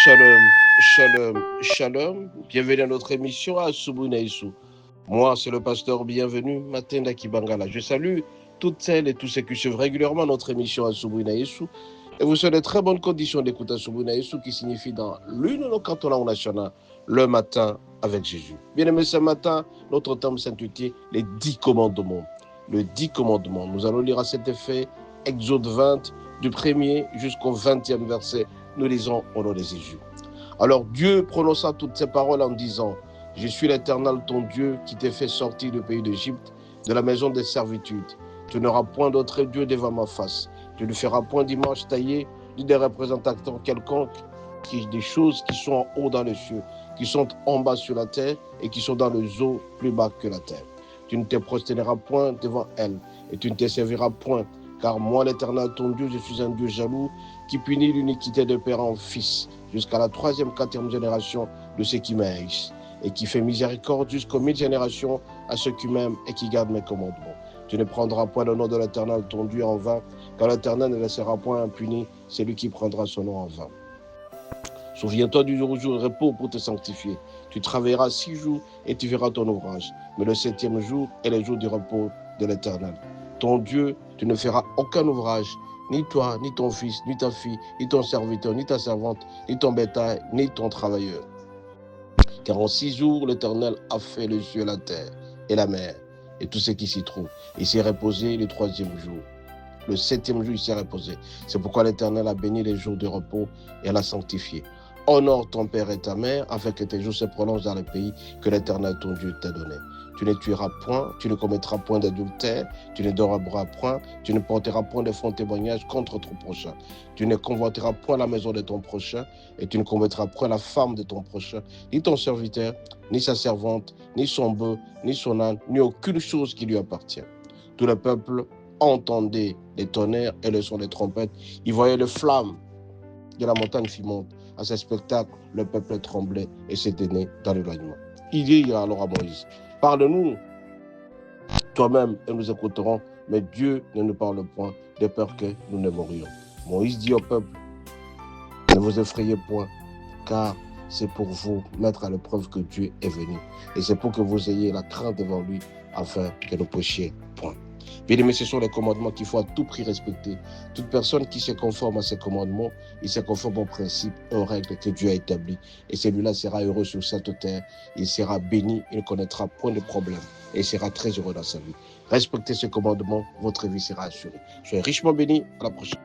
Shalom, shalom, shalom. Bienvenue à notre émission à Subunaïsou. Moi, c'est le pasteur Bienvenu, Matenda Kibangala. Je salue toutes celles et tous ceux qui suivent régulièrement notre émission à Subunaïsou. Et vous serez de très bonnes conditions d'écoute à Subunaïsou, qui signifie dans l'une de nos cantons langues nationales, le matin avec Jésus. Bien aimé, ce matin, notre thème s'intitule les 10 commandements. Le 10 commandements. Nous allons lire à cet effet Exode 20, du 1er jusqu'au 20e verset. Nous lisons au nom de Jésus. Alors Dieu prononça toutes ces paroles en disant: Je suis l'Éternel ton Dieu qui t'ai fait sortir du pays d'Égypte, de la maison des servitudes. Tu n'auras point d'autre Dieu devant ma face. Tu ne feras point d'image taillée, ni des représentations quelconques, des choses qui sont en haut dans les cieux, qui sont en bas sur la terre et qui sont dans les eaux plus bas que la terre. Tu ne te prosterneras point devant elles et tu ne te serviras point. Car moi, l'Éternel, ton Dieu, je suis un Dieu jaloux qui punit l'iniquité de père en fils, jusqu'à la 3e, 4e génération de ceux qui m'haïssent, et qui fait miséricorde jusqu'aux 1000 générations à ceux qui m'aiment et qui gardent mes commandements. Tu ne prendras point le nom de l'Éternel, ton Dieu, en vain, car l'Éternel ne laissera point impuni celui qui prendra son nom en vain. Souviens-toi du jour de repos pour te sanctifier. Tu travailleras 6 jours et tu verras ton ouvrage. Mais le 7e jour est le jour du repos de l'Éternel. Ton Dieu, tu ne feras aucun ouvrage, ni toi, ni ton fils, ni ta fille, ni ton serviteur, ni ta servante, ni ton bétail, ni ton travailleur. Car en 6 jours, l'Éternel a fait les cieux, la terre et la mer, et tout ce qui s'y trouve. Il s'est reposé le 3e jour. Le 7e jour, il s'est reposé. C'est pourquoi l'Éternel a béni les jours de repos et l'a sanctifié. Honore ton père et ta mère, afin que tes jours se prolongent dans le pays que l'Éternel ton Dieu t'a donné. Tu ne tueras point, tu ne commettras point d'adultère, tu ne déroberas point, tu ne porteras point de faux témoignages contre ton prochain. Tu ne convoiteras point la maison de ton prochain, et tu ne commettras point la femme de ton prochain, ni ton serviteur, ni sa servante, ni son bœuf, ni son âne, ni aucune chose qui lui appartient. Tout le peuple entendait les tonnerres et le son des trompettes. Il voyait les flammes de la montagne fumante. À ce spectacle, le peuple tremblait et s'éteignait dans l'éloignement. Il dit alors à Moïse: Parle-nous toi-même et nous écouterons, mais Dieu ne nous parle point, de peur que nous ne mourions. Moïse dit au peuple: Ne vous effrayez point, car c'est pour vous mettre à l'épreuve que Dieu est venu. Et c'est pour que vous ayez la crainte devant lui, afin que ne péchiez point. Bien aimé, ce sont les commandements qu'il faut à tout prix respecter. Toute personne qui se conforme à ces commandements, il se conforme aux principes et aux règles que Dieu a établies. Et celui-là sera heureux sur cette terre, il sera béni, il ne connaîtra point de problème et il sera très heureux dans sa vie. Respectez ces commandements, votre vie sera assurée. Soyez richement bénis, à la prochaine.